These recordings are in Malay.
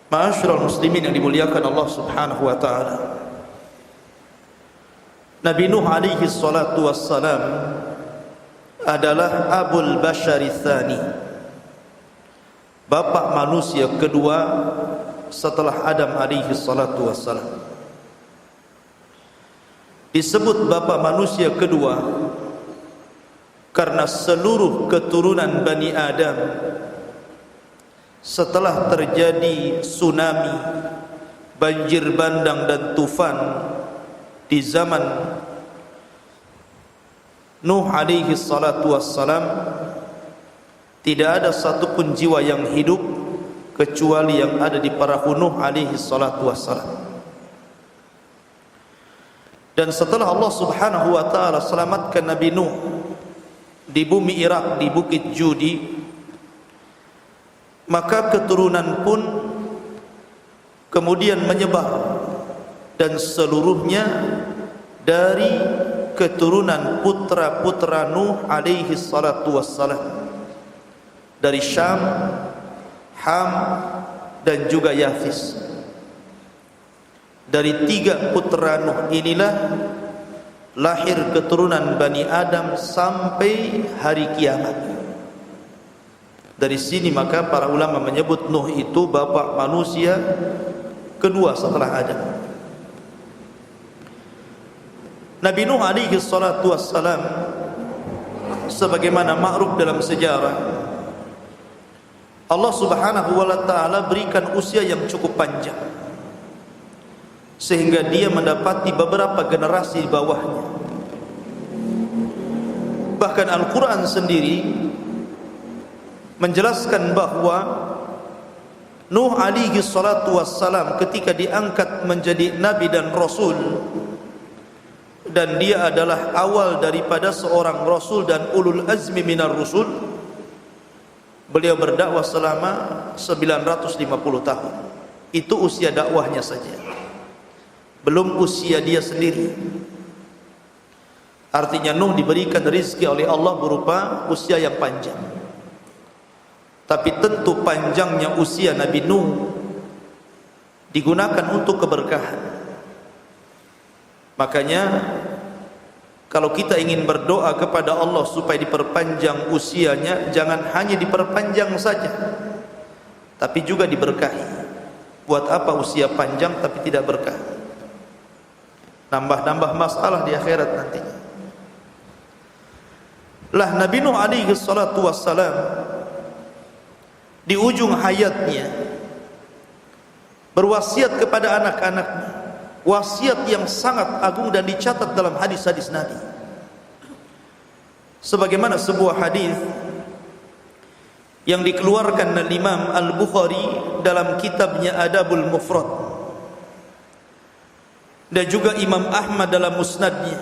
Ma'asyiral muslimin yang dimuliakan Allah Subhanahu wa taala. Nabi Nuh alaihi salatu wassalam adalah Abul Bashari Tsani, bapak manusia kedua setelah Adam alaihi salatu wassalam. Disebut bapak manusia kedua karena seluruh keturunan Bani Adam setelah terjadi tsunami, banjir bandang dan tufan di zaman Nuh alaihi salatu wassalam, tidak ada satupun jiwa yang hidup kecuali yang ada di perahu Nuh alaihi salatu wassalam. Dan setelah Allah Subhanahu wa taala selamatkan Nabi Nuh di bumi Irak, di Bukit Judi, maka keturunan pun kemudian menyebar, dan seluruhnya dari keturunan putra-putra Nuh alaihi salatu wassalam, dari Syam, Ham dan juga Yafis. Dari tiga putra Nuh inilah lahir keturunan Bani Adam sampai hari kiamat. Dari sini maka para ulama menyebut Nuh itu bapak manusia kedua setelah Adam. Nabi Nuh alaihi salatu wassalam, sebagaimana ma'ruf dalam sejarah, Allah Subhanahu wa taala berikan usia yang cukup panjang sehingga dia mendapati beberapa generasi di bawahnya. Bahkan Al-Quran sendiri menjelaskan bahwa Nuh alaihi salatu wassalam ketika diangkat menjadi nabi dan rasul, dan dia adalah awal daripada seorang rasul dan ulul azmi minar rusul, beliau berdakwah selama 950 tahun. Itu usia dakwahnya saja, belum usia dia sendiri. Artinya Nuh diberikan rezeki oleh Allah berupa usia yang panjang. Tapi tentu panjangnya usia Nabi Nuh digunakan untuk keberkahan. Makanya kalau kita ingin berdoa kepada Allah supaya diperpanjang usianya, jangan hanya diperpanjang saja, tapi juga diberkahi. Buat apa usia panjang tapi tidak berkah? Nambah-nambah masalah di akhirat nantinya. Lah Nabi Nuh alaihi salatu wassalam di ujung hayatnya berwasiat kepada anak-anaknya, wasiat yang sangat agung dan dicatat dalam hadis-hadis Nabi. Sebagaimana sebuah hadis yang dikeluarkan oleh Imam Al-Bukhari dalam kitabnya Adabul Mufrad, dan juga Imam Ahmad dalam musnadnya,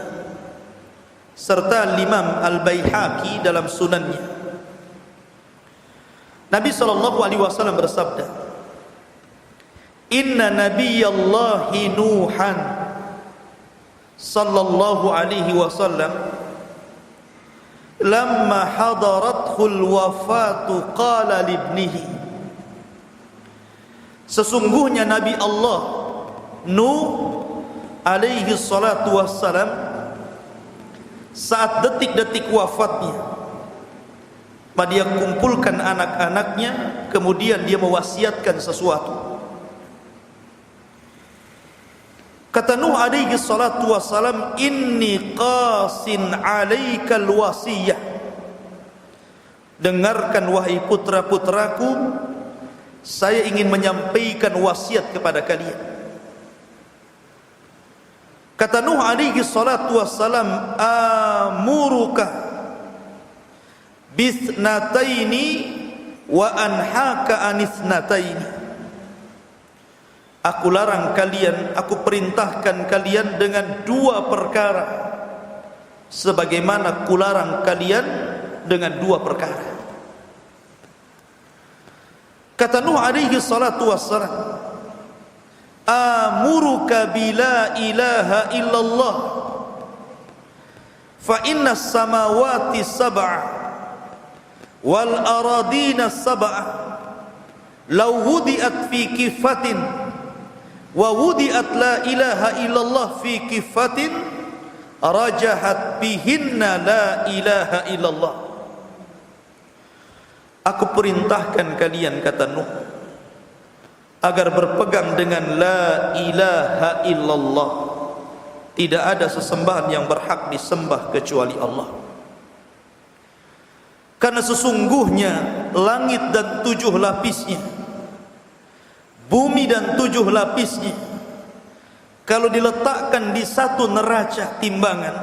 serta Imam Al-Baihaqi dalam sunannya. Nabi SAW bersabda, Inna Nabiyallahi Nuhan sallallahu alaihi wasallam lamma hadarathul wafatu qala libnihi. Sesungguhnya Nabi Allah Nuh alaihi salatu wassalam, saat detik-detik wafatnya, dia kumpulkan anak-anaknya, kemudian dia mewasiatkan sesuatu. Kata Nuh alaihi salatu wassalam, inni qasin alaikal wasiyah. Dengarkan wahai putra-putraku, saya ingin menyampaikan wasiat kepada kalian. Kata Nuh alaihi salatu wassalam, amuruka bisnataini wa anhaka anisnataini. Aku larang kalian, aku perintahkan kalian dengan dua perkara, sebagaimana kularang kalian dengan dua perkara. Kata Nuh alaihi salatu wassalam, amuruka bila ilaha illallah fa inna samawati sab'a wal aradina sab'ah law wudi'at fi kifatin wa wudi'at la ilaha illallah fi kifatin rajahat bihinna la ilaha illallah. Aku perintahkan kalian, kata Nuh, agar berpegang dengan la ilaha illallah. Tidak ada sesembahan yang berhak disembah kecuali Allah. Karena sesungguhnya langit dan 7 lapisnya, bumi dan 7 lapisnya, kalau diletakkan di satu neraca timbangan,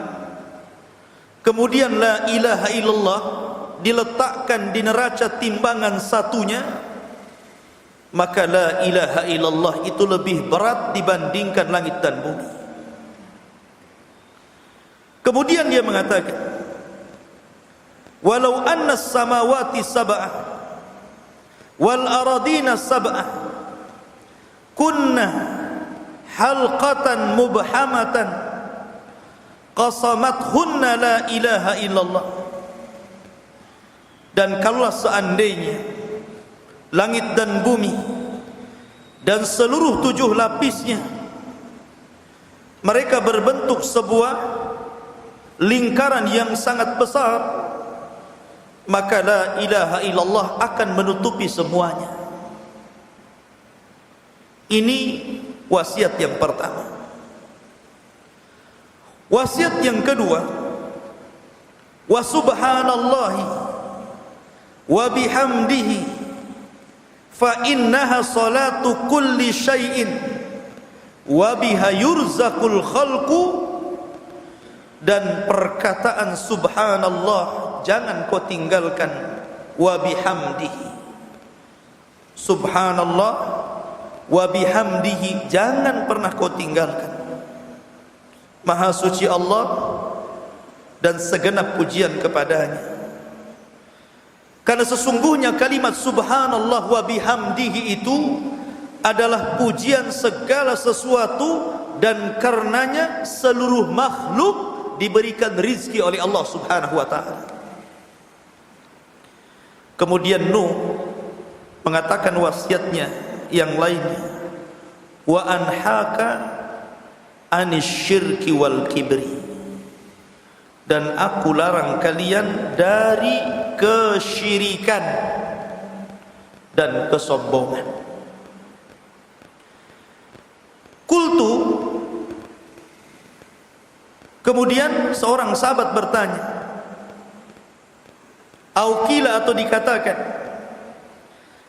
kemudian la ilaha illallah diletakkan di neraca timbangan satunya, maka la ilaha illallah itu lebih berat dibandingkan langit dan bumi. Kemudian dia mengatakan, walau anna samawati sab'ah wal aradina sab'ah kunna halqatan mubhamatan qasamathunna la ilaha illallah. Dan kalaulah seandainya langit dan bumi dan seluruh 7 lapisnya mereka berbentuk sebuah lingkaran yang sangat besar, maka la ilaha illallah akan menutupi semuanya. Ini wasiat yang pertama. Wasiat yang kedua, wa subhanallahi wa bihamdihi fa innaha salatu kulli syai'in wa biha yurzaqul khalqu. Dan perkataan subhanallah jangan kau tinggalkan, wa bihamdihi, subhanallah wa bihamdihi jangan pernah kau tinggalkan. Maha suci Allah dan segenap pujian kepadanya. Karena sesungguhnya kalimat subhanallah wa bihamdihi itu adalah pujian segala sesuatu, dan karenanya seluruh makhluk diberikan rizki oleh Allah subhanahu wa ta'ala. Kemudian Nuh mengatakan wasiatnya yang lainnya, wa anhaka anis syirki wal kibri, dan aku larang kalian dari kesyirikan dan kesombongan. Qultu, kemudian seorang sahabat bertanya, aukila atau dikatakan,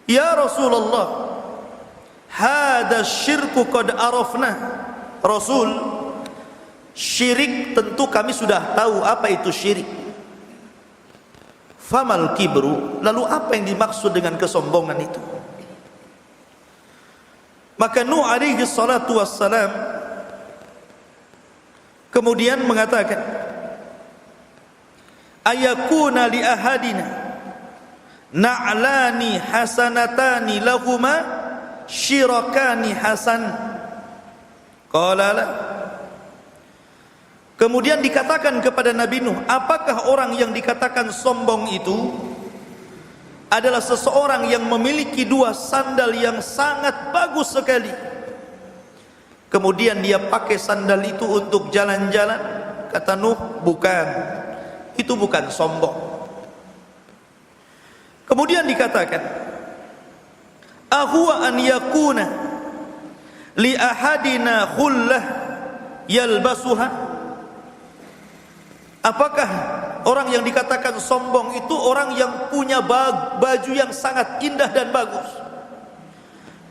ya Rasulullah, hada syirku qad arafna. Rasul, syirik tentu kami sudah tahu apa itu syirik. Famal kibru, lalu apa yang dimaksud dengan kesombongan itu? Maka Nuh alaihi salatu wassalam kemudian mengatakan, ayakuna li ahadina na'lani hasanatani lahuma syirakani hasan. Qala la. Kemudian dikatakan kepada Nabi Nuh, apakah orang yang dikatakan sombong itu adalah seseorang yang memiliki 2 sandal yang sangat bagus sekali. Kemudian dia pakai sandal itu untuk jalan-jalan. Kata Nuh, bukan, itu bukan sombong. Kemudian dikatakan, ahuwa an yakuna li ahadina khullah yalbasuha. Apakah orang yang dikatakan sombong itu orang yang punya baju yang sangat indah dan bagus,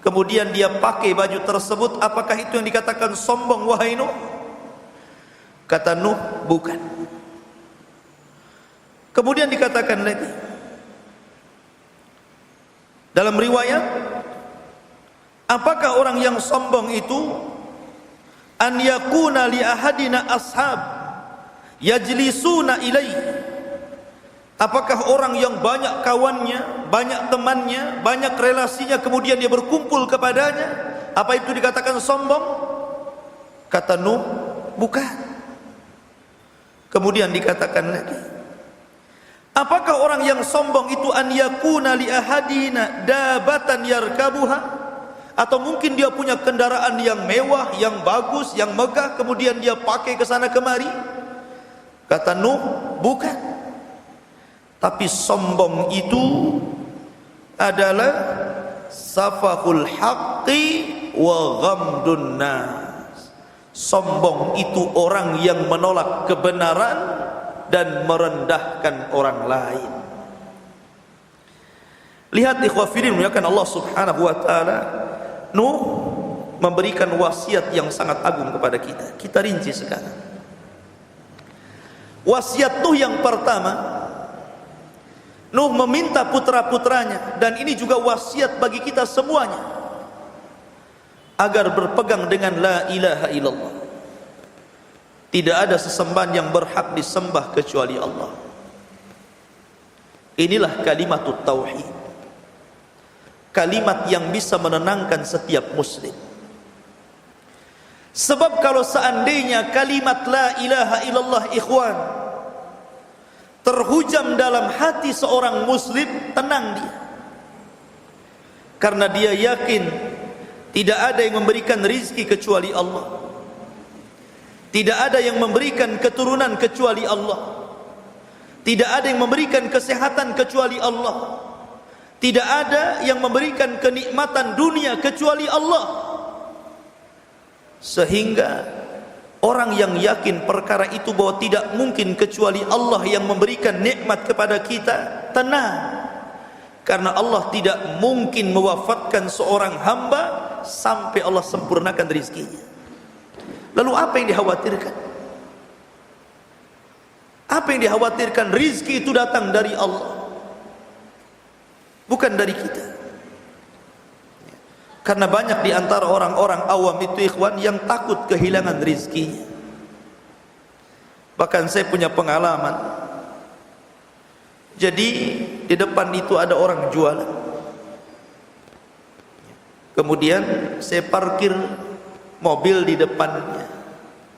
kemudian dia pakai baju tersebut, apakah itu yang dikatakan sombong, wahai Nuh? Kata Nuh, bukan. Kemudian dikatakan lagi dalam riwayat, apakah orang yang sombong itu an yakuna li ahadina ashab yajlisuna ilaih. Apakah orang yang banyak kawannya, banyak temannya, banyak relasinya, kemudian dia berkumpul kepadanya, apa itu dikatakan sombong? Kata Nuh, bukan. Kemudian dikatakan lagi, Apakah orang yang sombong itu an yakuna li ahadina dabatan yarkabuha, atau mungkin dia punya kendaraan yang mewah, yang bagus, yang megah, kemudian dia pakai ke sana kemari? Kata Nuh, bukan. Tapi sombong itu adalah safahul haqqi wa ghamdun nas. Sombong itu orang yang menolak kebenaran dan merendahkan orang lain. Lihat ikhwah fillah muliakan Allah Subhanahu wa taala, Nuh memberikan wasiat yang sangat agung kepada kita. Kita rinci sekarang. Wasiat Nuh yang pertama, Nuh meminta putra-putranya, dan ini juga wasiat bagi kita semuanya, agar berpegang dengan la ilaha illallah. Tidak ada sesembahan yang berhak disembah kecuali Allah. Inilah kalimatut tauhid, kalimat yang bisa menenangkan setiap muslim. Sebab kalau seandainya kalimat la ilaha illallah ikhwan terhujam dalam hati seorang muslim, tenang dia, karena dia yakin tidak ada yang memberikan rizki kecuali Allah, tidak ada yang memberikan keturunan kecuali Allah, tidak ada yang memberikan kesehatan kecuali Allah, tidak ada yang memberikan kenikmatan dunia kecuali Allah. Sehingga orang yang yakin perkara itu bahwa tidak mungkin kecuali Allah yang memberikan nikmat kepada kita, tenang, karena Allah tidak mungkin mewafatkan seorang hamba sampai Allah sempurnakan rizkinya. Lalu apa yang dikhawatirkan? Apa yang dikhawatirkan? Rizki itu datang dari Allah, bukan dari kita. Karena banyak di antara orang-orang awam itu ikhwan yang takut kehilangan rizkinya. Bahkan saya punya pengalaman. Jadi di depan itu ada orang jualan. Kemudian saya parkir mobil di depannya,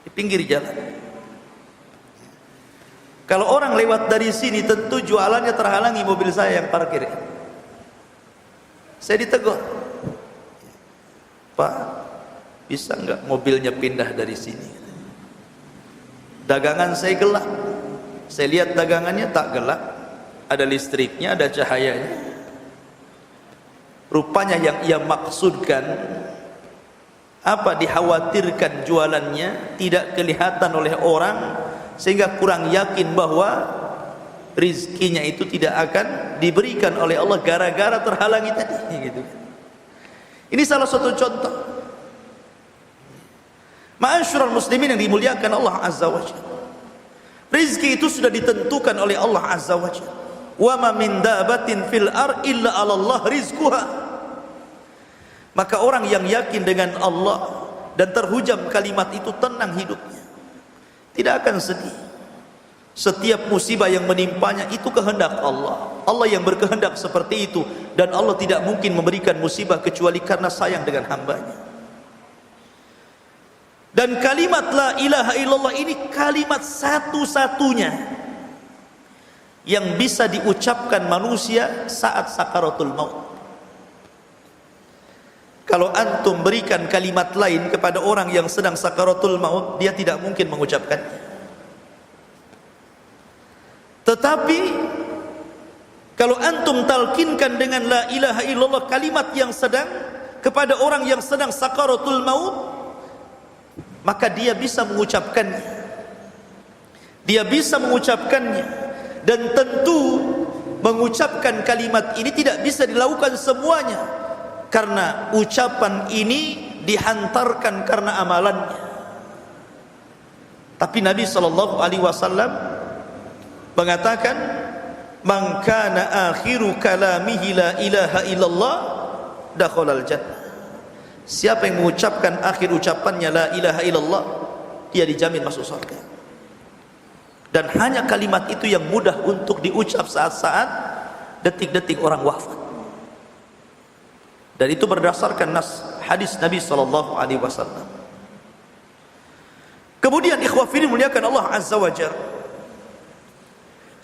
di pinggir jalan. Kalau orang lewat dari sini, tentu jualannya terhalangi mobil saya yang parkir. Saya ditegur, Pak, bisa nggak mobilnya pindah dari sini? Dagangan saya gelap. Saya lihat dagangannya tak gelap, ada listriknya, ada cahayanya. Rupanya yang ia maksudkan, apa, dikhawatirkan jualannya tidak kelihatan oleh orang, sehingga kurang yakin bahwa rizkinya itu tidak akan diberikan oleh Allah gara-gara terhalangi tadi, gitu. Ini salah satu contoh. Ma'asyiral muslimin yang dimuliakan Allah Azza wa Jalla, rizki itu sudah ditentukan oleh Allah Azza wa Jalla. Wa ma min dabatin fil ar illa 'ala Allah rizquha. Maka orang yang yakin dengan Allah dan terhujam kalimat itu, tenang hidupnya, tidak akan sedih. Setiap musibah yang menimpanya itu kehendak Allah. Allah yang berkehendak seperti itu, dan Allah tidak mungkin memberikan musibah kecuali karena sayang dengan hambanya. Dan kalimat la ilaha illallah ini kalimat satu-satunya yang bisa diucapkan manusia saat sakaratul maut. Kalau antum berikan kalimat lain kepada orang yang sedang sakaratul maut, dia tidak mungkin mengucapkannya. Tetapi kalau antum talkinkan dengan la ilaha illallah, kalimat yang sedang, kepada orang yang sedang sakaratul maut, maka dia bisa mengucapkannya. Dia bisa mengucapkannya. Dan tentu mengucapkan kalimat ini tidak bisa dilakukan semuanya, karena ucapan ini dihantarkan karena amalannya. Tapi Nabi SAW mengatakan, man kana akhiru kalamihi la ilaha illallah dakhalal jannah. Siapa yang mengucapkan akhir ucapannya la ilaha illallah, dia dijamin masuk surga. Dan hanya kalimat itu yang mudah untuk diucap saat-saat detik-detik orang wafat. Dan itu berdasarkan nas hadis Nabi SAW. Kemudian ikhwah fillah muliakan Allah Azza wa Jalla,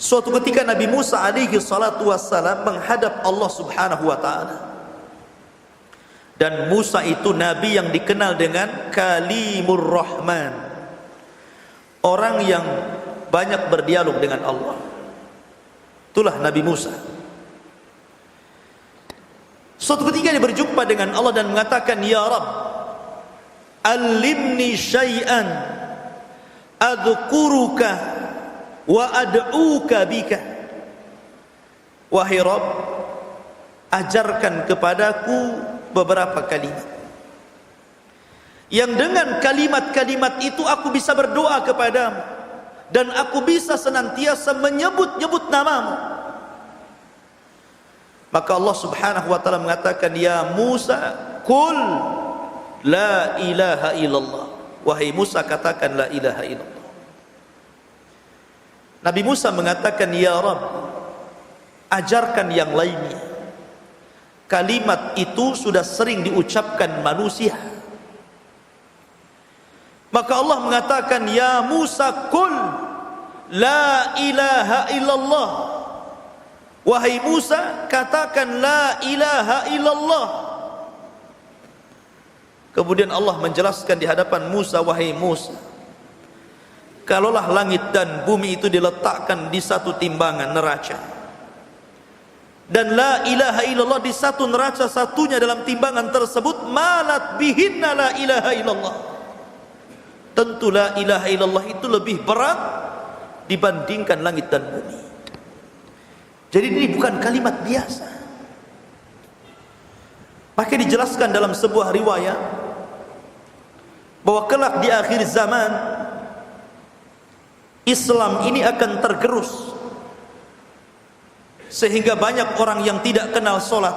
Suatu ketika Nabi Musa alaihi salatu wassalam menghadap Allah subhanahu wa ta'ala. Dan Musa itu Nabi yang dikenal dengan Kalimur Rahman, orang yang banyak berdialog dengan Allah. Itulah Nabi Musa. Suatu ketika dia berjumpa dengan Allah dan mengatakan, Ya Rabb, Allimni syai'an adhkuruka wa ad'uka bika. Wahai Rabb, ajarkan kepadaku beberapa kalimat yang dengan kalimat-kalimat itu aku bisa berdoa kepadamu dan aku bisa senantiasa menyebut-nyebut namamu. Maka Allah subhanahu wa ta'ala mengatakan, Ya Musa, Qul la ilaha illallah. Wahai Musa, katakan la ilaha illallah. Nabi Musa mengatakan, Ya Rabb, ajarkan yang lainnya. Kalimat itu sudah sering diucapkan manusia. Maka Allah mengatakan, Ya Musa, Qul la ilaha illallah. Wahai Musa, katakan la ilaha illallah. Kemudian Allah menjelaskan di hadapan Musa, wahai Musa, kalaulah langit dan bumi itu diletakkan di satu timbangan neraca, dan la ilaha illallah di satu neraca satunya dalam timbangan tersebut, malat bihinna la ilaha illallah. Tentu la ilaha illallah itu lebih berat dibandingkan langit dan bumi. Jadi ini bukan kalimat biasa. Maka dijelaskan dalam sebuah riwayat bahwa kelak di akhir zaman Islam ini akan tergerus, sehingga banyak orang yang tidak kenal sholat,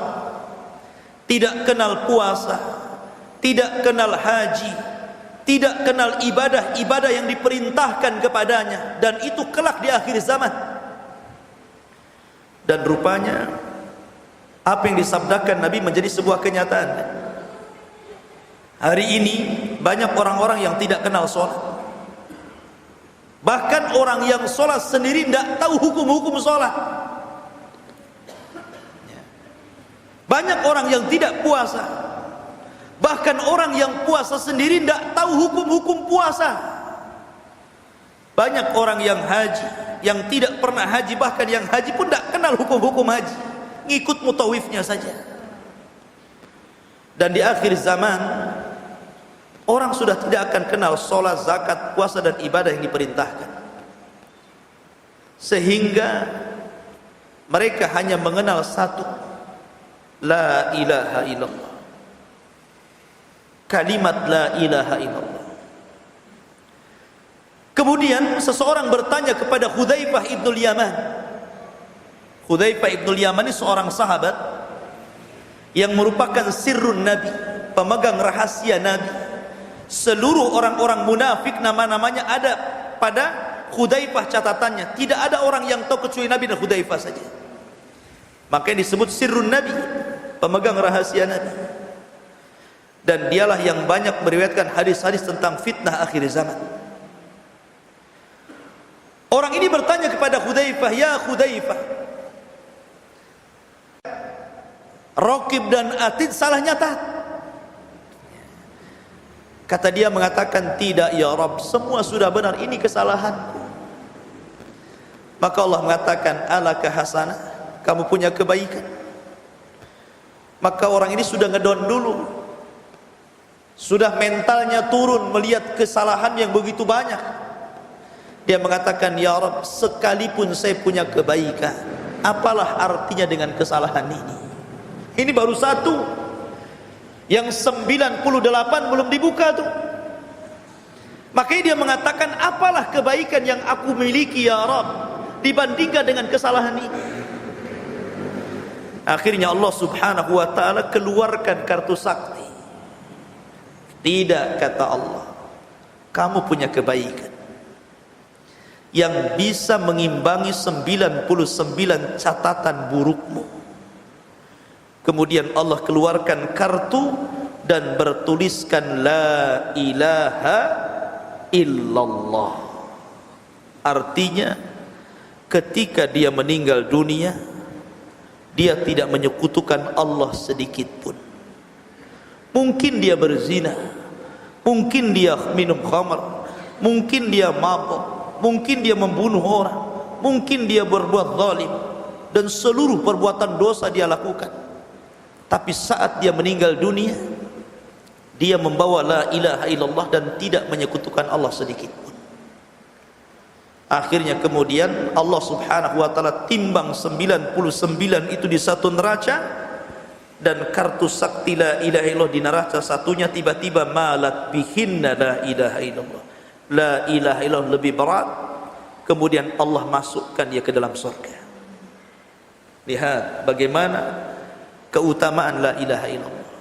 tidak kenal puasa, tidak kenal haji, tidak kenal ibadah-ibadah yang diperintahkan kepadanya, dan itu kelak di akhir zaman. Dan rupanya apa yang disabdakan Nabi menjadi sebuah kenyataan. Hari ini banyak orang-orang yang tidak kenal sholat. Bahkan orang yang sholat sendiri tidak tahu hukum-hukum sholat. Banyak orang yang tidak puasa. Bahkan orang yang puasa sendiri tidak tahu hukum-hukum puasa. Banyak orang yang haji, yang tidak pernah haji, bahkan yang haji pun tidak kenal hukum-hukum haji, ngikut mutawifnya saja. Dan di akhir zaman orang sudah tidak akan kenal sholat, zakat, puasa dan ibadah yang diperintahkan, sehingga mereka hanya mengenal satu, la ilaha illallah. Kalimat la ilaha illallah. Kemudian seseorang bertanya kepada Hudzaifah ibnul Yaman. Hudzaifah ibnul Yaman ini seorang sahabat yang merupakan sirrun Nabi, pemegang rahasia Nabi. Seluruh orang-orang munafik nama-namanya ada pada Hudzaifah catatannya. Tidak ada orang yang tahu kecuali Nabi dan Hudzaifah saja. Makanya disebut sirrun Nabi, pemegang rahasia Nabi. Dan dialah yang banyak meriwayatkan hadis-hadis tentang fitnah akhir zaman. Orang ini bertanya kepada Hudzaifah, Ya Hudzaifah, Raqib dan Atid salah nyata? Kata dia mengatakan, tidak ya Rabb, semua sudah benar, ini kesalahanku. Maka Allah mengatakan, alaka hasanah, kamu punya kebaikan. Maka orang ini sudah ngedon dulu, sudah mentalnya turun melihat kesalahan yang begitu banyak. Dia mengatakan, Ya Rabb, sekalipun saya punya kebaikan, apalah artinya dengan kesalahan ini? Ini baru satu, yang 98 belum dibuka tuh. Makanya dia mengatakan, apalah kebaikan yang aku miliki ya Rabb dibandingkan dengan kesalahan ini? Akhirnya Allah subhanahu wa ta'ala keluarkan kartu sakti. Tidak, kata Allah, kamu punya kebaikan yang bisa mengimbangi 99 catatan burukmu. Kemudian Allah keluarkan kartu dan bertuliskan la ilaha illallah. Artinya ketika dia meninggal dunia, dia tidak menyekutukan Allah sedikit pun. Mungkin dia berzina, mungkin dia minum khamar, mungkin dia mabuk, mungkin dia membunuh orang, mungkin dia berbuat zalim, dan seluruh perbuatan dosa dia lakukan. Tapi saat dia meninggal dunia, dia membawa la ilaha illallah dan tidak menyekutukan Allah sedikit pun. Akhirnya kemudian Allah subhanahu wa ta'ala timbang 99 itu di satu neraca, dan kartu sakti la ilaha illallah di neraca satunya tiba-tiba malat bihinna la ilaha illallah. La ilaha illallah lebih berat. Kemudian Allah masukkan dia ke dalam surga. Lihat bagaimana keutamaan la ilaha illallah.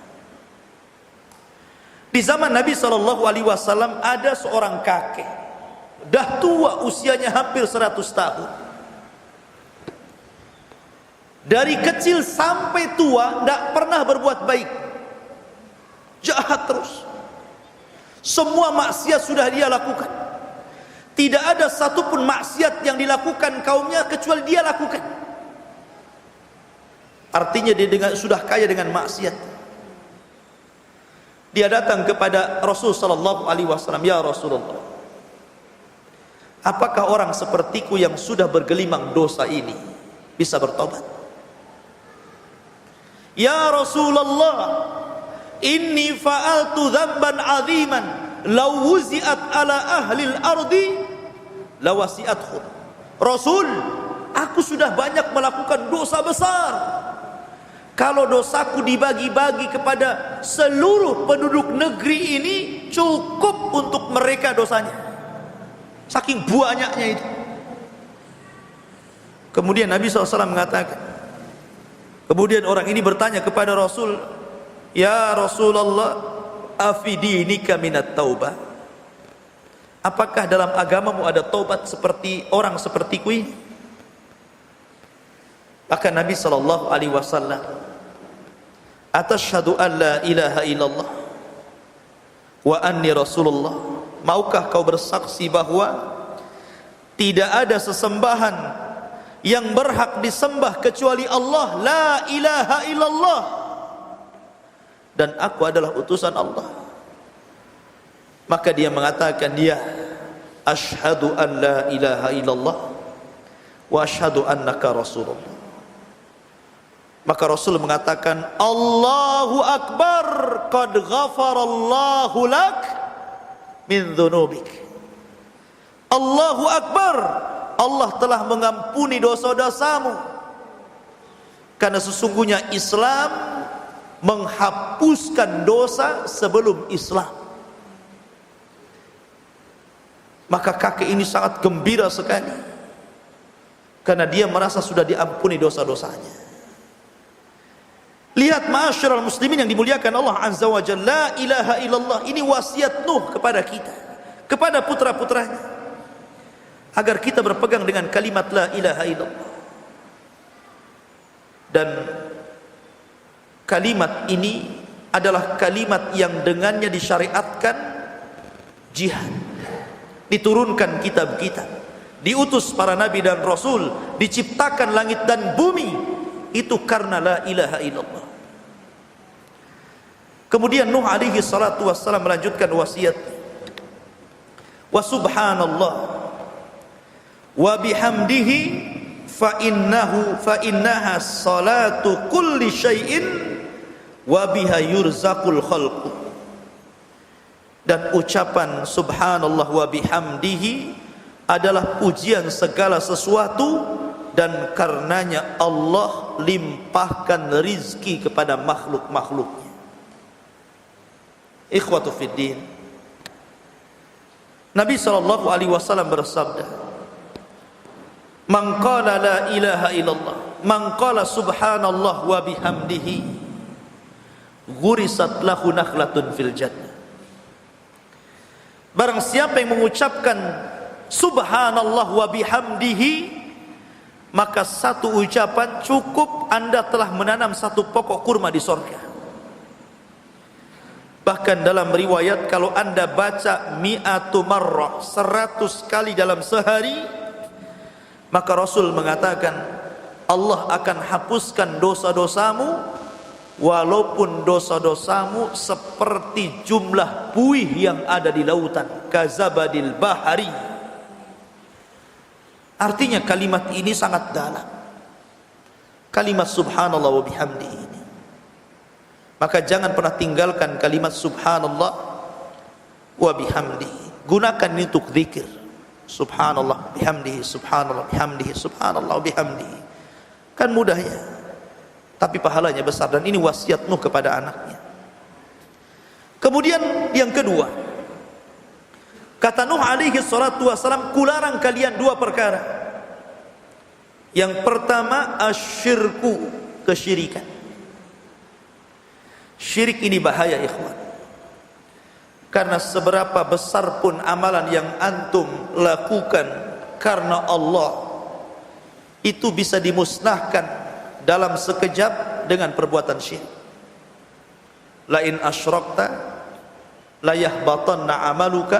Di zaman Nabi SAW ada seorang kakek, dah tua, usianya hampir 100 tahun. Dari kecil sampai tua tidak pernah berbuat baik, jahat terus. Semua maksiat sudah dia lakukan. Tidak ada satupun maksiat yang dilakukan kaumnya kecuali dia lakukan. Artinya dia sudah kaya dengan maksiat. Dia datang kepada Rasul sallallahu alaihi wasallam, "Ya Rasulullah, apakah orang sepertiku yang sudah bergelimang dosa ini bisa bertobat?" "Ya Rasulullah, inni fa'altu dzamban 'aziman law wuzi'at ala ahli al-ardi lawasi'athu." "Rasul, aku sudah banyak melakukan dosa besar. Kalau dosaku dibagi-bagi kepada seluruh penduduk negeri ini, cukup untuk mereka dosanya." Saking banyaknya itu. Kemudian Nabi SAW mengatakan, kemudian orang ini bertanya kepada Rasul, "Ya Rasulullah, afidinika minat taubah?" Apakah dalam agamamu ada taubat seperti orang sepertiku ini? Maka Nabi SAW, "Atashhadu an la ilaha illallah wa anni Rasulullah?" Maukah kau bersaksi bahwa tidak ada sesembahan yang berhak disembah kecuali Allah, la ilaha illallah, dan aku adalah utusan Allah? Maka dia mengatakan, "Ya, asyhadu an la ilaha illallah wa asyhadu annaka Rasulullah." Maka Rasul mengatakan, "Allahu Akbar, qad ghafarallahu lak min dhunubik." Allahu Akbar, Allah telah mengampuni dosa-dosamu. Karena sesungguhnya Islam menghapuskan dosa sebelum Islam. Maka kakek ini sangat gembira sekali, karena dia merasa sudah diampuni dosa-dosanya. Lihat ma'asyiral muslimin yang dimuliakan Allah Azza wa Jalla, la ilaha illallah ini wasiat Nuh kepada kita, kepada putra-putranya, agar kita berpegang dengan kalimat la ilaha illallah. Dan kalimat ini adalah kalimat yang dengannya disyariatkan jihad, diturunkan kitab-kitab, diutus para nabi dan rasul, diciptakan langit dan bumi, itu karena la ilaha illallah. Kemudian Nuh alaihi salatu wassalam melanjutkan wasiat, "Wa subhanallah wa bihamdihi fa innaha salatu kulli syai'in wa biha yurzaqul khalqu." Dan ucapan subhanallah wa bihamdihi adalah pujian segala sesuatu, dan karenanya Allah limpahkan rizki kepada makhluk-makhluknya. Ikhwatu fiddin, Nabi SAW bersabda, "Man qala la ilaha illallah, man qala subhanallah wa bihamdihi, ghurisat lahu nakhlatun fil jannah." Barang siapa yang mengucapkan subhanallah wa bihamdihi, maka satu ucapan cukup Anda telah menanam satu pokok kurma di surga. Bahkan dalam riwayat, kalau Anda baca mi'atu marrah, 100 kali dalam sehari, Maka Rasul mengatakan Allah akan hapuskan dosa-dosamu walaupun dosa-dosamu seperti jumlah buih yang ada di lautan, kazabadil bahari. Artinya kalimat ini sangat dalam, kalimat subhanallah wa bihamdi ini. Maka jangan pernah tinggalkan kalimat subhanallah wa bihamdi. Gunakan ini untuk zikir. Subhanallah bihamdihi, subhanallah bihamdihi, subhanallah bihamdihi. Kan mudahnya, tapi pahalanya besar. Dan ini wasiat Nuh kepada anaknya. Kemudian yang kedua, kata Nuh alaihi salatu wassalam, kularang kalian dua perkara. Yang pertama asyirku, kesyirikan. Syirik ini bahaya ikhwan. Karena seberapa besar pun amalan yang antum lakukan karena Allah, itu bisa dimusnahkan dalam sekejap dengan perbuatan syirik. La in asyrakta la yahbatanna amaluka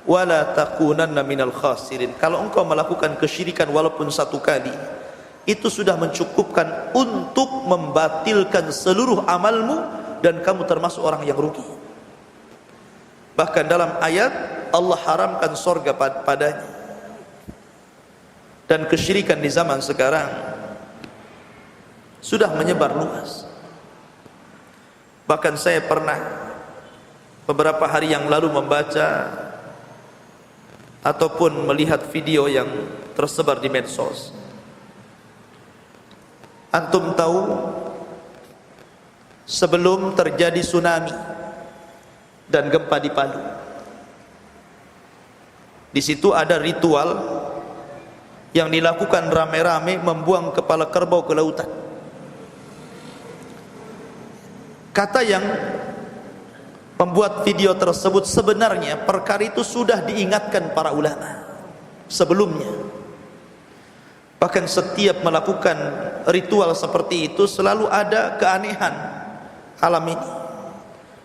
wa la takunanna minal khasirin. Kalau engkau melakukan kesyirikan walaupun satu kali, itu sudah mencukupkan untuk membatilkan seluruh amalmu dan kamu termasuk orang yang rugi. Bahkan dalam ayat Allah haramkan surga padanya. Dan kesyirikan di zaman sekarang sudah menyebar luas. Bahkan saya pernah beberapa hari yang lalu membaca ataupun melihat video yang tersebar di medsos. Antum tahu, sebelum terjadi tsunami dan gempa di Palu, di situ ada ritual yang dilakukan rame-rame, membuang kepala kerbau ke lautan. Kata yang membuat video tersebut, sebenarnya perkara itu sudah diingatkan para ulama sebelumnya. Bahkan setiap melakukan ritual seperti itu selalu ada keanehan alam ini.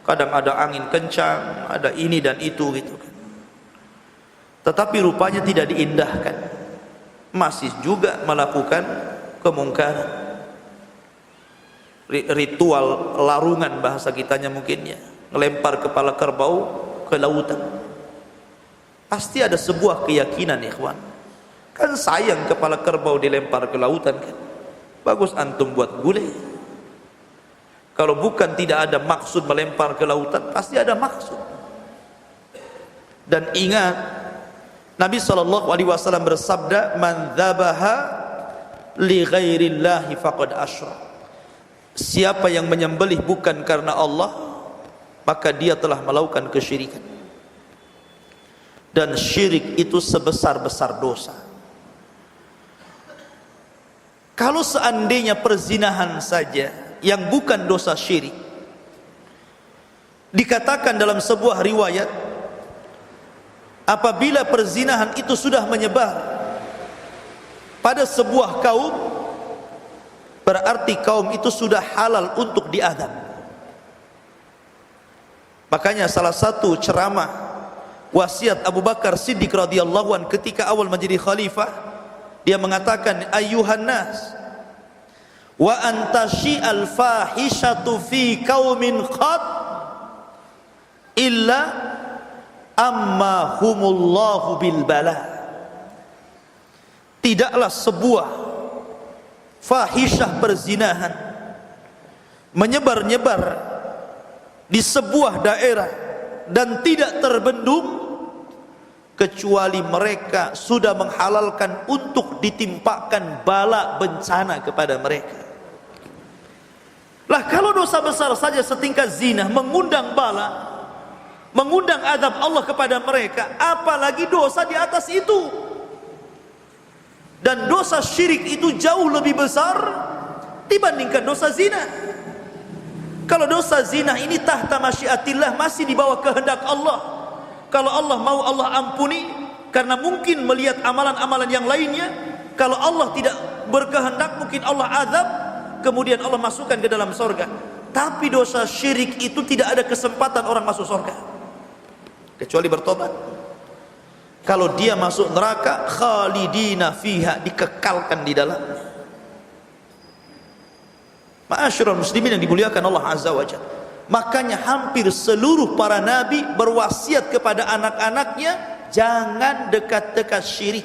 Kadang ada angin kencang, ada ini dan itu gitu kan. Tetapi rupanya tidak diindahkan, masih juga melakukan kemungkaran. Ritual larungan bahasa kitanya mungkin ya, ngelempar kepala kerbau ke lautan. Pasti ada sebuah keyakinan ikhwan. Kan sayang kepala kerbau dilempar ke lautan kan. Bagus antum buat gulai. Kalau bukan tidak ada maksud melempar ke lautan, pasti ada maksud. Dan ingat, Nabi SAW bersabda, man dzabaha li ghairillahi faqad asyrak. Siapa yang menyembelih bukan karena Allah, maka dia telah melakukan kesyirikan. Dan syirik itu sebesar-besar dosa. Kalau seandainya perzinahan saja yang bukan dosa syirik, dikatakan dalam sebuah riwayat, apabila perzinahan itu sudah menyebar pada sebuah kaum, berarti kaum itu sudah halal untuk diazab. Makanya salah satu ceramah wasiat Abu Bakar Siddiq radhiyallahu anhu ketika awal menjadi khalifah, dia mengatakan, ayyuhan nas, wa antasyi'al fahishatu fi qaumin qad illa amma humullahu bil bala. Tidaklah sebuah fahisyah perzinahan menyebar-nyebar di sebuah daerah dan tidak terbendung kecuali mereka sudah menghalalkan untuk ditimpakan bala bencana kepada mereka. Lah kalau dosa besar saja setingkat zina mengundang bala, mengundang azab Allah kepada mereka, apalagi dosa di atas itu. Dan dosa syirik itu jauh lebih besar dibandingkan dosa zina. Kalau dosa zina ini tahta masyiatillah, masih di bawah kehendak Allah. Kalau Allah mau, Allah ampuni, karena mungkin melihat amalan-amalan yang lainnya. Kalau Allah tidak berkehendak, mungkin Allah azab, kemudian Allah masukkan ke dalam surga. Tapi dosa syirik itu tidak ada kesempatan orang masuk surga kecuali bertobat. Kalau dia masuk neraka, khalidina fiha, dikekalkan di dalamnya. Ma'asyiral muslimin yang dimuliakan Allah Azza wa Jalla. Makanya hampir seluruh para nabi berwasiat kepada anak-anaknya, jangan dekat-dekat syirik.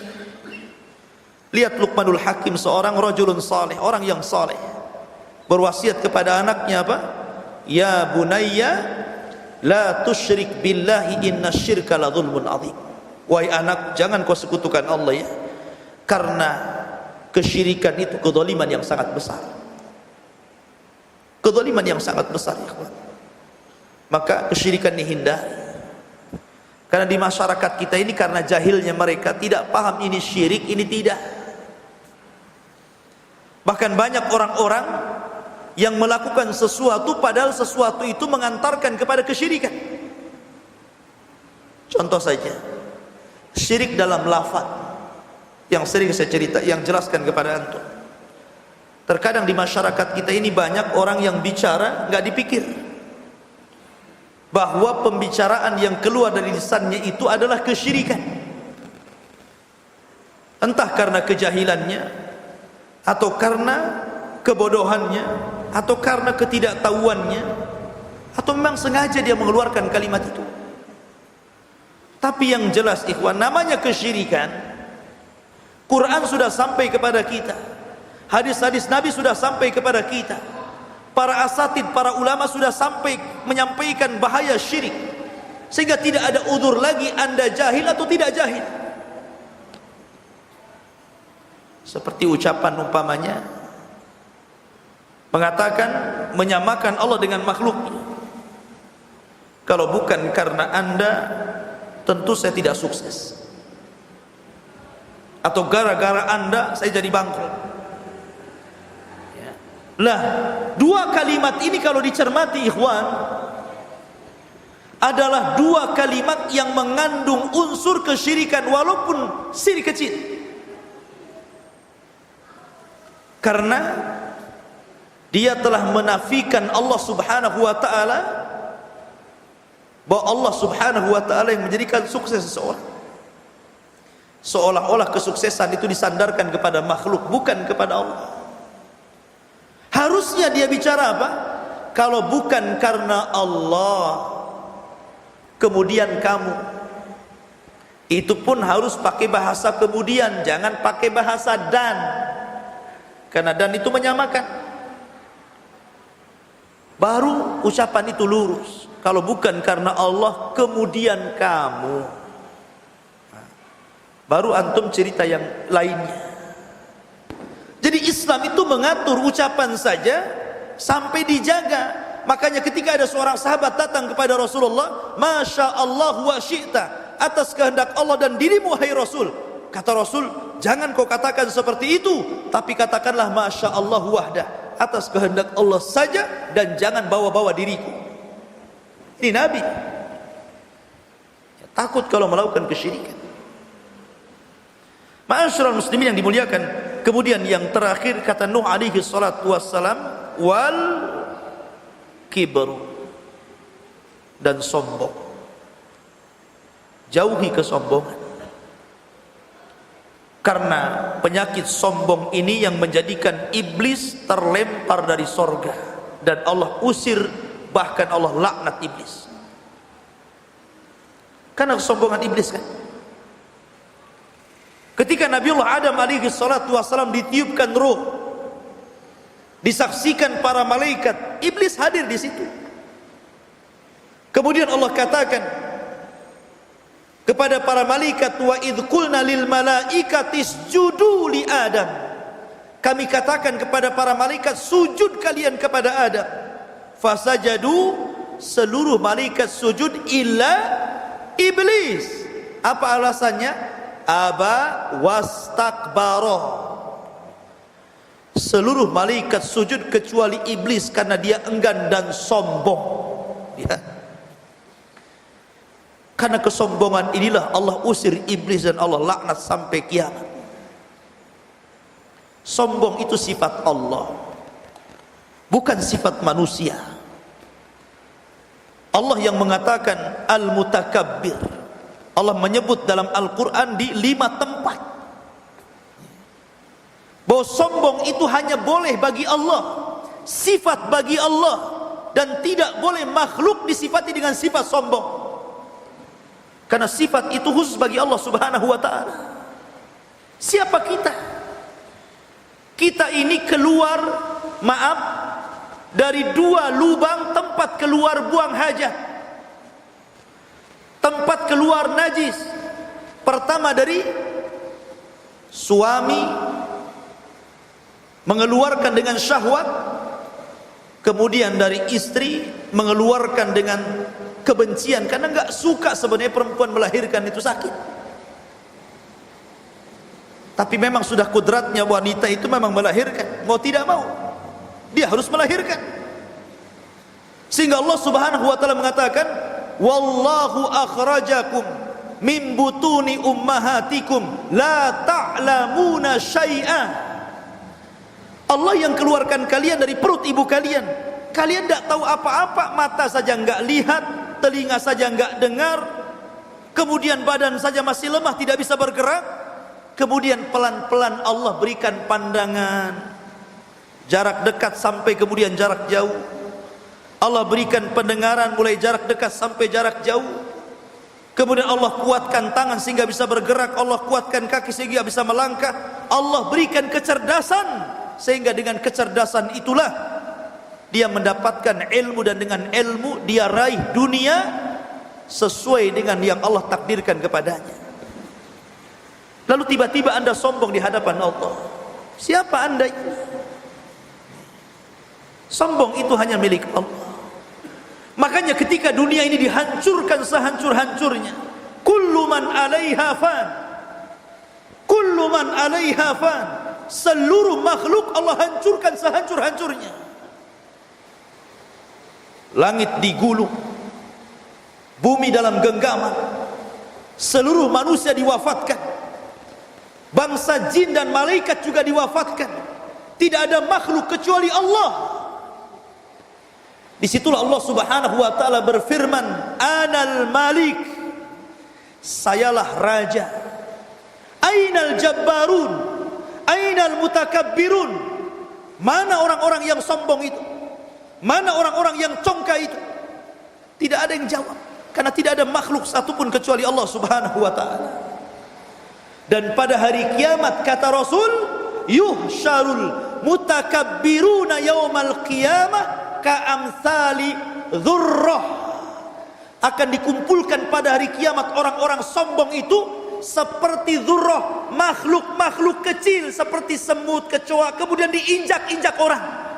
Lihat Luqmanul Hakim, seorang rajulun saleh, orang yang saleh, berwasiat kepada anaknya apa? Ya bunayya la tusyrik billahi inna syirka la zulmun azim. Wahai anak, jangan kau sekutukan Allah ya, karena kesyirikan itu kezaliman yang sangat besar. Kezaliman yang sangat besar ya kawan. Maka kesyirikan dihindari. Karena di masyarakat kita ini karena jahilnya mereka tidak paham ini syirik, ini tidak. Bahkan banyak orang-orang yang melakukan sesuatu padahal sesuatu itu mengantarkan kepada kesyirikan. Contoh saja, syirik dalam lafaz yang sering saya cerita, yang jelaskan kepada antum. Terkadang di masyarakat kita ini banyak orang yang bicara nggak dipikir bahwa pembicaraan yang keluar dari lisannya itu adalah kesyirikan. Entah karena kejahilannya, atau karena kebodohannya, atau karena ketidaktahuannya, atau memang sengaja dia mengeluarkan kalimat itu. Tapi yang jelas ikhwan, namanya kesyirikan, Quran sudah sampai kepada kita, hadis-hadis Nabi sudah sampai kepada kita, para asatid, para ulama sudah sampai menyampaikan bahaya syirik, sehingga tidak ada udzur lagi Anda jahil atau tidak jahil. Seperti ucapan umpamanya mengatakan, menyamakan Allah dengan makhluknya. Kalau bukan karena Anda, tentu saya tidak sukses, atau gara-gara Anda saya jadi bangkrut. Lah, dua kalimat ini kalau dicermati ikhwan, adalah dua kalimat yang mengandung unsur kesyirikan walaupun syirik kecil. Karena dia telah menafikan Allah Subhanahu wa taala, bahwa Allah Subhanahu wa taala yang menjadikan sukses seseorang. Seolah-olah kesuksesan itu disandarkan kepada makhluk, bukan kepada Allah. Harusnya dia bicara apa? Kalau bukan karena Allah, kemudian kamu. Itu pun harus pakai bahasa kemudian, jangan pakai bahasa dan. Karena dan itu menyamakan. Baru ucapan itu lurus. Kalau bukan karena Allah, kemudian kamu. Baru antum cerita yang lainnya. Jadi Islam itu mengatur ucapan saja sampai dijaga. Makanya ketika ada seorang sahabat datang kepada Rasulullah, Masya Allah wa syi'ta, atas kehendak Allah dan dirimu hai Rasul. Kata Rasul, jangan kau katakan seperti itu, tapi katakanlah Masya Allah wahdah, atas kehendak Allah saja, dan jangan bawa-bawa diriku. Ini Nabi takut kalau melakukan kesyirikan. Ma'asyiral muslimin yang dimuliakan. Kemudian yang terakhir kata Nuh alaihi salatu wassalam, wal kibru, dan sombong. Jauhi kesombongan. Karena penyakit sombong ini yang menjadikan iblis terlempar dari sorga, dan Allah usir, bahkan Allah laknat iblis. Karena kesombongan iblis kan. Ketika Nabiullah Adam alaihi salatu wassalam ditiupkan ruh, disaksikan para malaikat, iblis hadir di situ. Kemudian Allah katakan kepada para malaikat, wa idh qulna lil malaikati isjudu li Adam. Kami katakan kepada para malaikat, sujud kalian kepada Adam. Fasajadu, seluruh malaikat sujud illa iblis. Apa alasannya? Aba wastakbara. Seluruh malaikat sujud kecuali iblis karena dia enggan dan sombong. Ya. Karena kesombongan inilah Allah usir iblis dan Allah laknat sampai kiamat. Sombong itu sifat Allah, bukan sifat manusia. Allah yang mengatakan al-mutakabbir, Allah menyebut dalam Al-Quran di 5 tempat bahwa sombong itu hanya boleh bagi Allah, sifat bagi Allah, dan tidak boleh makhluk disifati dengan sifat sombong, karena sifat itu khusus bagi Allah Subhanahu wa ta'ala. Siapa kita? Kita ini keluar, maaf, dari 2 lubang tempat keluar buang hajat, tempat keluar najis. Pertama dari suami mengeluarkan dengan syahwat, kemudian dari istri mengeluarkan dengan kebencian, karena enggak suka sebenarnya perempuan melahirkan itu sakit. Tapi memang sudah kodratnya wanita itu memang melahirkan, mau tidak mau dia harus melahirkan. Sehingga Allah Subhanahu wa ta'ala mengatakan, wallahu akhrajakum min butuni ummahatikum la ta'lamuna syai'a. Allah yang keluarkan kalian dari perut ibu kalian. Kalian tidak tahu apa-apa, mata saja enggak lihat, telinga saja enggak dengar, kemudian badan saja masih lemah, tidak bisa bergerak. Kemudian pelan-pelan Allah berikan pandangan, jarak dekat sampai kemudian jarak jauh. Allah berikan pendengaran mulai jarak dekat sampai jarak jauh. Kemudian Allah kuatkan tangan sehingga bisa bergerak, Allah kuatkan kaki sehingga bisa melangkah. Allah berikan kecerdasan sehingga dengan kecerdasan itulah dia mendapatkan ilmu, dan dengan ilmu dia raih dunia sesuai dengan yang Allah takdirkan kepadanya. Lalu tiba-tiba Anda sombong di hadapan Allah. Siapa Anda ini? Sombong itu hanya milik Allah. Makanya ketika dunia ini dihancurkan sehancur-hancurnya, kullu man 'alaiha fan, kullu man 'alaiha fan, seluruh makhluk Allah hancurkan sehancur-hancurnya. Langit digulung, bumi dalam genggaman, seluruh manusia diwafatkan, bangsa jin dan malaikat juga diwafatkan. Tidak ada makhluk kecuali Allah. Disitulah Allah Subhanahu wa ta'ala berfirman, Anal Malik, sayalah raja. Ainal Jabbarun, Ainal Mutakabbirun. Mana orang-orang yang sombong itu? Mana orang-orang yang congkak itu? Tidak ada yang jawab, karena tidak ada makhluk satupun kecuali Allah Subhanahu wa ta'ala. Dan pada hari kiamat kata Rasul, yuhsyarul mutakabbiruna yaumal qiyamah ka'amsali dzurrah. Akan dikumpulkan pada hari kiamat orang-orang sombong itu seperti dzurrah, makhluk-makhluk kecil seperti semut, kecoa, kemudian diinjak-injak orang.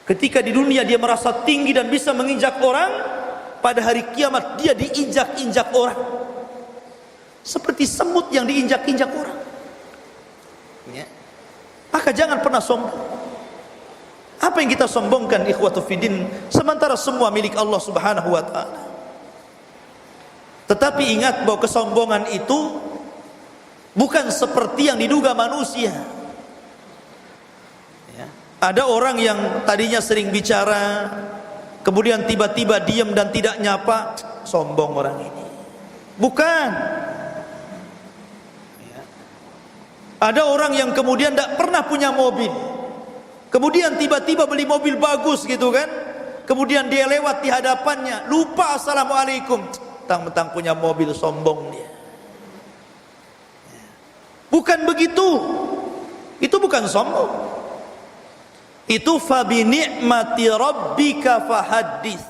Ketika di dunia dia merasa tinggi dan bisa menginjak orang, pada hari kiamat dia diinjak-injak orang seperti semut yang diinjak-injak orang. Ya. Maka jangan pernah sombong. Apa yang kita sombongkan ikhwatu fiddin, sementara semua milik Allah Subhanahu wa ta'ala. Tetapi ingat bahwa kesombongan itu bukan seperti yang diduga manusia. Ya. Ada orang yang tadinya sering bicara, kemudian tiba-tiba diam dan tidak nyapa, sombong orang ini. Bukan. Ada orang yang kemudian tidak pernah punya mobil, kemudian tiba-tiba beli mobil bagus gitu kan, kemudian dia lewat di hadapannya, lupa assalamualaikum, mentang-mentang punya mobil, sombong dia. Bukan begitu. Itu bukan sombong. Itu fabi ni'mati rabbika fahaddits.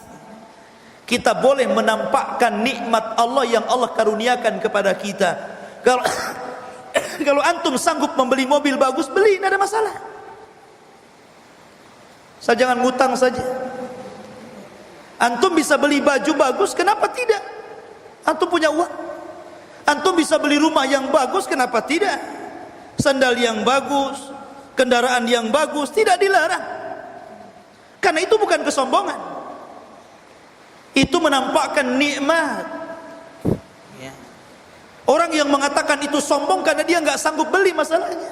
Kita boleh menampakkan nikmat Allah yang Allah karuniakan kepada kita. Kalau antum sanggup membeli mobil bagus, beli, tidak ada masalah. Saya jangan ngutang saja. Antum bisa beli baju bagus, kenapa tidak? Antum punya uang. Antum bisa beli rumah yang bagus, kenapa tidak? Sandal yang bagus, kendaraan yang bagus, tidak dilarang. Karena itu bukan kesombongan. Itu menampakkan nikmat. Orang yang mengatakan itu sombong karena dia nggak sanggup beli, masalahnya.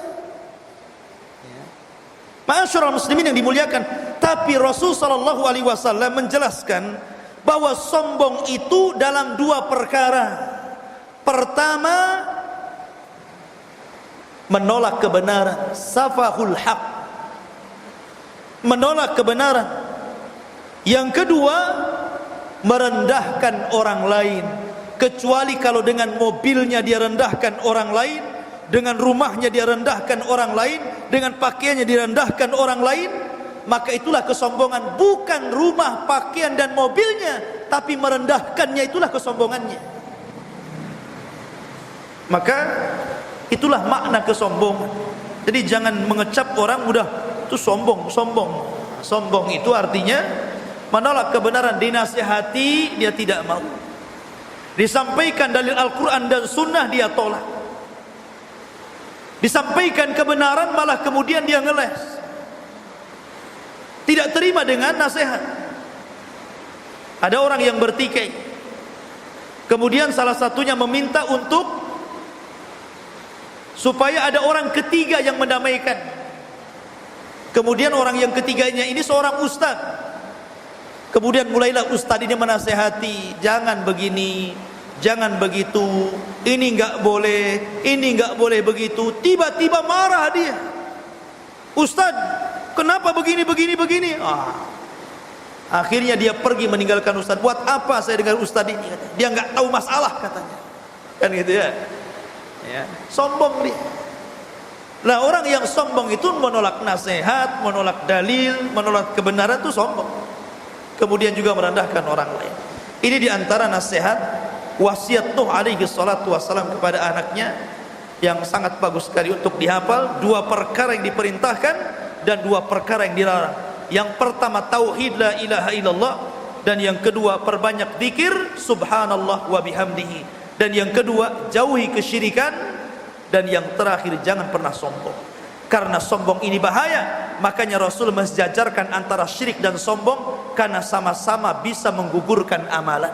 Ma'asyiral muslimin yang dimuliakan, tapi Rasul sallallahu alaihi wasallam menjelaskan bahwa sombong itu dalam dua perkara. Pertama, menolak kebenaran, safahul haq, menolak kebenaran. Yang kedua, merendahkan orang lain, kecuali kalau dengan mobilnya dia rendahkan orang lain, dengan rumahnya dia rendahkan orang lain, dengan pakaiannya direndahkan orang lain, maka itulah kesombongan. Bukan rumah, pakaian dan mobilnya, tapi merendahkannya, itulah kesombongannya. Maka itulah makna kesombongan. Jadi jangan mengecap orang mudah itu sombong. Sombong itu artinya menolak kebenaran, dinasihati dia tidak mau, disampaikan dalil Al-Quran dan Sunnah dia tolak, disampaikan kebenaran malah kemudian dia ngeles, tidak terima dengan nasihat. Ada orang yang bertikai, kemudian salah satunya meminta supaya ada orang ketiga yang mendamaikan. Kemudian orang yang ketiganya ini seorang ustaz. Kemudian mulailah ustaz ini menasehati, jangan begini, jangan begitu, ini enggak boleh begitu. Tiba-tiba marah dia, ustaz, kenapa begini? Akhirnya dia pergi meninggalkan ustaz. Buat apa saya dengar ustaz ini? Dia enggak tahu masalah katanya. Kan gitu ya. Sombong dia. Nah, orang yang sombong itu menolak nasihat, menolak dalil, menolak kebenaran, itu sombong. Kemudian juga merendahkan orang lain. Ini diantara nasihat wasiat Nuh alaihi salatu wassalam kepada anaknya yang sangat bagus sekali untuk dihafal. Dua perkara yang diperintahkan dan dua perkara yang dilarang. Yang pertama tauhid la ilaha illallah, dan yang kedua perbanyak zikir subhanallah wa bihamdihi, dan yang kedua jauhi kesyirikan, dan yang terakhir jangan pernah sombong. Karena sombong ini bahaya, makanya Rasul mensejajarkan antara syirik dan sombong, karena sama-sama bisa menggugurkan amalan.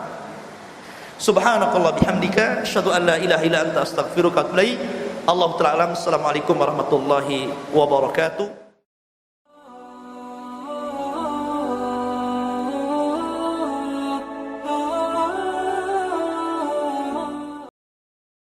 Subhanakallah bihamdika, asyhadu an la ilaha illa anta astaghfiruka wa atubu ilaik. Allahu ta'ala alam. Assalamualaikum warahmatullahi wabarakatuh.